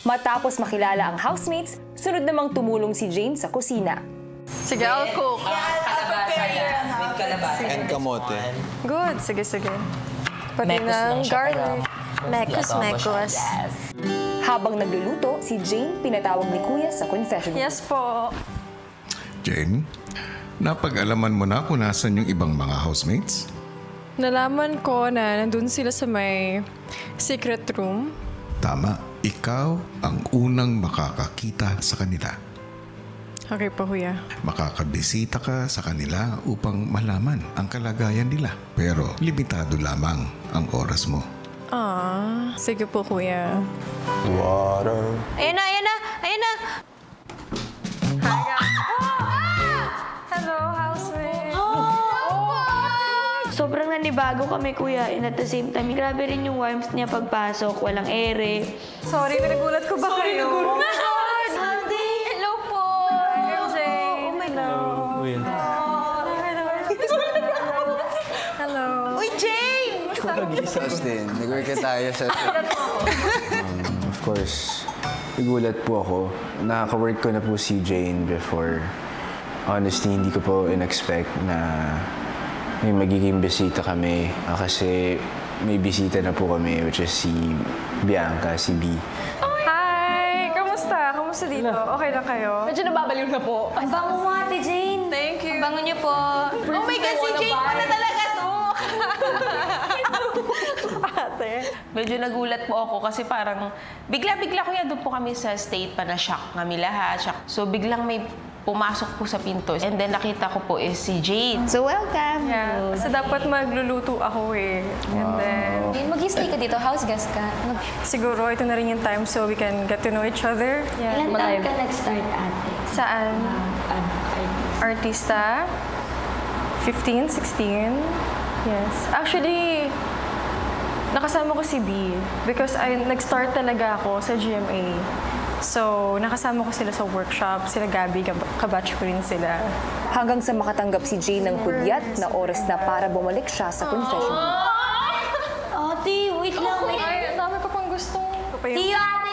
Matapos makilala ang housemates, sunod namang tumulong si Jane sa kusina. Sige, I'll cook. And kamote. Good. Sige, sige. Pati ng garlic. Mekos. Habang nagluluto, si Jane pinatawag ni Kuya sa confession room. Yes po. Jane, napag-alaman mo na kung nasan yung ibang mga housemates? Nalaman ko na nandun sila sa may secret room. Tama, ikaw ang unang makakakita sa kanila. Okay po, Kuya. Makakabisita ka sa kanila upang malaman ang kalagayan nila. Pero limitado lamang ang oras mo. Sige po, Kuya. Water. Ayan na! Hi, guys. Hello, housemate. Sobrang nanibago kami, kuya. And at the same time, grabe rin yung warmth niya pagpasok. Walang ere. Sorry, nagulat ko ba kayo? Hello po! MJ. Oh my God. Hello. Uy, Jane! Justin, nag-work na tayo sa... Of course, nagulat po ako. Nakaka-work ko na po si Jane before. Honestly, hindi ko po in-expect na may magiging bisita kami. Kasi may bisita na po kami, which is si Bianca, si B. Hi! Kamusta? Kamusta dito? Okay lang kayo? Medyo nababaliw na po. Ang bango mo, Ate Jane. Thank you. Ang bango niyo po. Oh my God, si Jane pa na talaga to! Ate. Medyo nagulat po ako kasi parang bigla-bigla kuya doon po kami sa state pa na shock kami lahat. Shock. So biglang may pumasok po sa pinto and then nakita ko po is si Jane. So, welcome. Yeah. Kasi dapat magluluto ako eh. And then, Mag-stay ka dito, house guest ka. siguro ito na rin yung time so we can get to know each other. Ilan taon ka nag-start, Ate? Saan? Artista? 15, 16? Yes. Actually, nakasama ko si B because nag-start talaga ako sa GMA. So, nakasama ko sila sa workshop. Sila Gabi, kabatch ko rin sila. Hanggang sa makatanggap si Jane ng hudyat na oras na para bumalik siya sa confession room. Ate, wait lang. Ay, ang dami ko pang gustong. See you, Ate